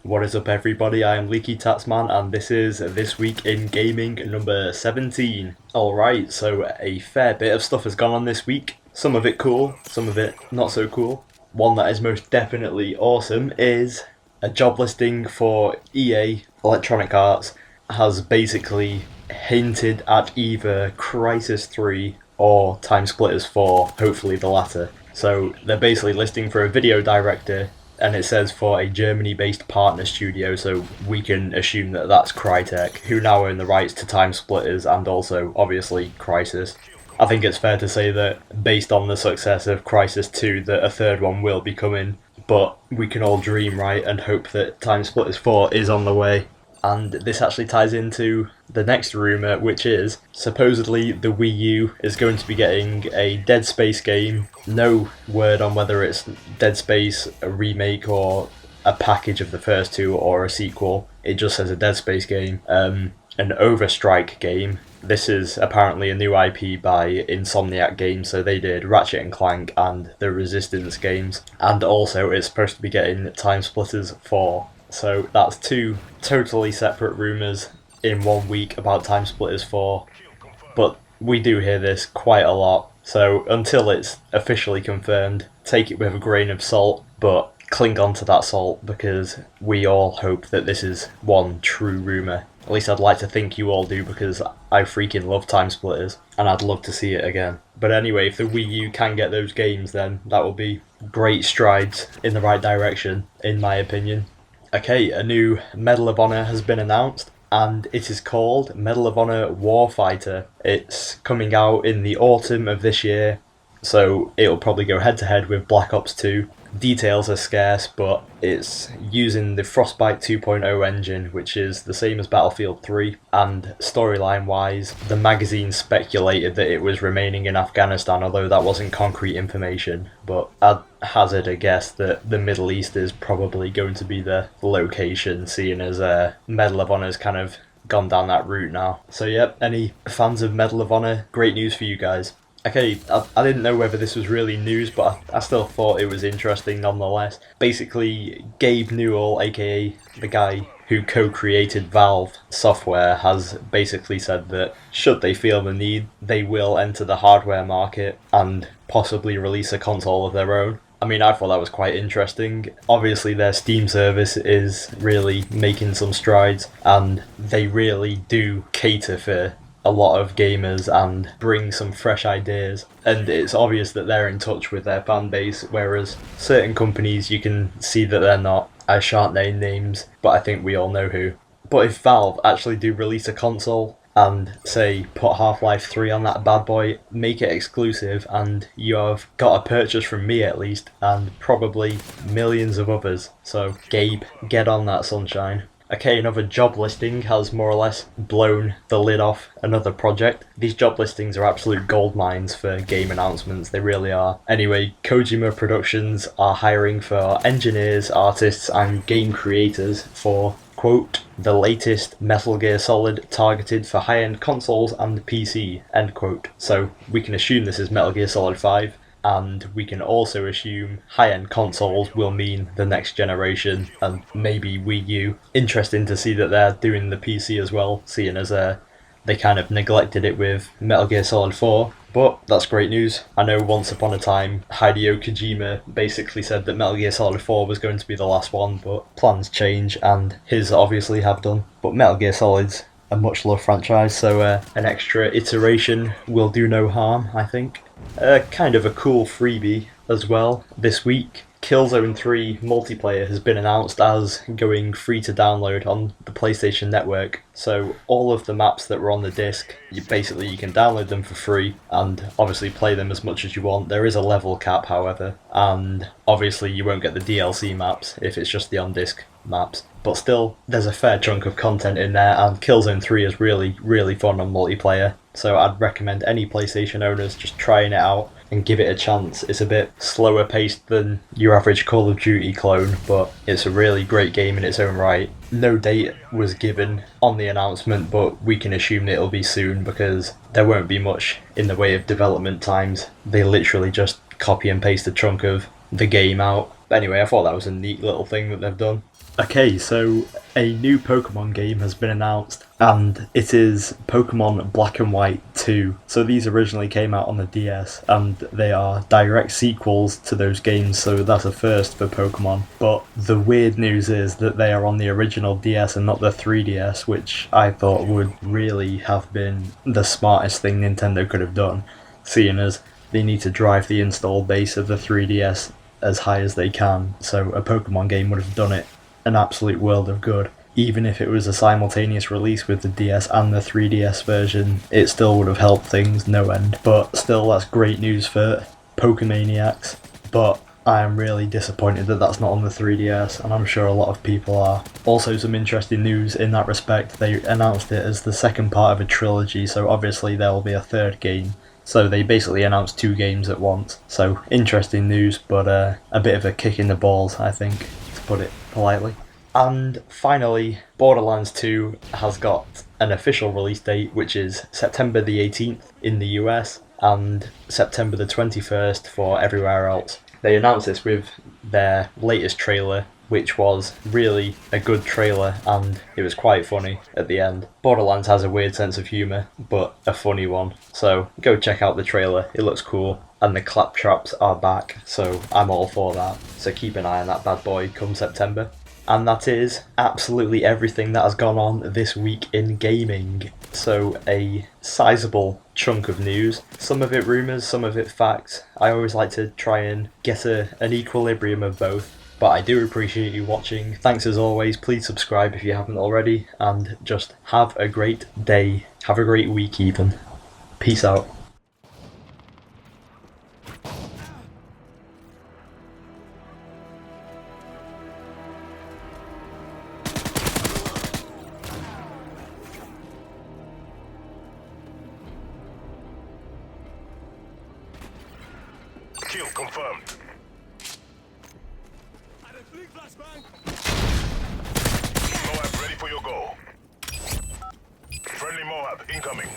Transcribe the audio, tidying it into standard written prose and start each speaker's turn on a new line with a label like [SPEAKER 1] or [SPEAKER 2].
[SPEAKER 1] What is up everybody, I am LeakyTapsMan and this is This Week in Gaming number 17. Alright, so a fair bit of stuff has gone on this week. Some of it cool, some of it not so cool. One that is most definitely awesome is a job listing for EA, Electronic Arts, has basically hinted at either Crysis 3 or Timesplitters 4, hopefully the latter. So they're basically listing for a video director, and it says for a Germany-based partner studio, so we can assume that that's Crytek, who now own the rights to Timesplitters and also, obviously, Crysis. I think it's fair to say that, based on the success of Crysis 2, that a third one will be coming, but we can all dream, right, and hope that Timesplitters 4 is on the way. And this actually ties into the next rumour, which is supposedly the Wii U is going to be getting a Dead Space game. No word on whether it's Dead Space, a remake, or a package of the first two, or a sequel. It just says a Dead Space game. An Overstrike game. This is apparently a new IP by Insomniac Games, so they did Ratchet and Clank and the Resistance games. And also it's supposed to be getting Timesplitters 4. So that's two totally separate rumours in 1 week about Timesplitters 4, but we do hear this quite a lot, so until it's officially confirmed, take it with a grain of salt, but cling on to that salt because we all hope that this is one true rumour. At least I'd like to think you all do, because I freaking love Timesplitters and I'd love to see it again. But anyway, if the Wii U can get those games, then that will be great strides in the right direction, in my opinion. Okay, a new Medal of Honor has been announced, and it is called Medal of Honor Warfighter. It's coming out in the autumn of this year, so it'll probably go head to head with Black Ops 2. Details are scarce, but it's using the Frostbite 2.0 engine, which is the same as Battlefield 3, and storyline wise, the magazine speculated that it was remaining in Afghanistan, although that wasn't concrete information, but I'd hazard a guess that the Middle East is probably going to be the location, seeing as Medal of Honor's kind of gone down that route now. So yep, any fans of Medal of Honor, great news for you guys. Okay, I didn't know whether this was really news, but I still thought it was interesting nonetheless. Basically, Gabe Newell, aka the guy who co-created Valve software, has basically said that should they feel the need, they will enter the hardware market and possibly release a console of their own. I mean, I thought that was quite interesting. Obviously, their Steam service is really making some strides, and they really do cater for a lot of gamers and bring some fresh ideas, and it's obvious that they're in touch with their fan base, whereas certain companies you can see that they're not. I shan't name names, but I think we all know who. But if Valve actually do release a console and say put Half-Life 3 on that bad boy, make it exclusive, and you have got a purchase from me at least, and probably millions of others. So Gabe, get on that, sunshine. Okay, another job listing has more or less blown the lid off another project. These job listings are absolute gold mines for game announcements, they really are. Anyway, Kojima Productions are hiring for engineers, artists and game creators for, quote, the latest Metal Gear Solid targeted for high-end consoles and PC, end quote. So we can assume this is Metal Gear Solid 5. And we can also assume high-end consoles will mean the next generation and maybe Wii U. Interesting to see that they're doing the PC as well, seeing as they kind of neglected it with Metal Gear Solid 4. But that's great news. I know once upon a time Hideo Kojima basically said that Metal Gear Solid 4 was going to be the last one, but plans change and his obviously have done. But Metal Gear Solid's a much loved franchise, so an extra iteration will do no harm, I think. Kind of a cool freebie as well this week. Killzone 3 multiplayer has been announced as going free to download on the PlayStation Network. So all of the maps that were on the disc, you can download them for free and obviously play them as much as you want. There is a level cap, however, and obviously you won't get the DLC maps if it's just the on-disc maps. But still, there's a fair chunk of content in there, and Killzone 3 is really, really fun on multiplayer. So I'd recommend any PlayStation owners just trying it out and give it a chance. It's a bit slower paced than your average Call of Duty clone, but it's a really great game in its own right. No date was given on the announcement, but we can assume that it'll be soon because there won't be much in the way of development times. They literally just copy and paste a chunk of the game out. But anyway, I thought that was a neat little thing that they've done. Okay, so a new Pokemon game has been announced, and it is Pokemon Black and White 2. So these originally came out on the DS, and they are direct sequels to those games, so that's a first for Pokemon. But the weird news is that they are on the original DS and not the 3DS, which I thought would really have been the smartest thing Nintendo could have done, seeing as they need to drive the install base of the 3DS as high as they can, so a Pokemon game would have done it an absolute world of good. Even if it was a simultaneous release with the DS and the 3DS version, it still would have helped things no end. But still, that's great news for Pokemaniacs. But I am really disappointed that that's not on the 3DS, and I'm sure a lot of people are. Also, some interesting news in that respect, they announced it as the second part of a trilogy, so obviously there will be a third game. So they basically announced 2 games at once. So interesting news, but a bit of a kick in the balls, I think, to put it politely. And finally, Borderlands 2 has got an official release date, which is September the 18th in the US and September the 21st for everywhere else. They announced this with their latest trailer, which was really a good trailer, and it was quite funny at the end. Borderlands has a weird sense of humour, but a funny one. So go check out the trailer, it looks cool. And the claptraps are back, so I'm all for that. So keep an eye on that bad boy come September. And that is absolutely everything that has gone on this week in gaming. So a sizable chunk of news, some of it rumours, some of it facts. I always like to try and get an equilibrium of both. But I do appreciate you watching. Thanks as always, please subscribe if you haven't already, and just have a great day. Have a great week even. Peace out.
[SPEAKER 2] Kill confirmed. MOAB ready for your go. Friendly MOAB incoming.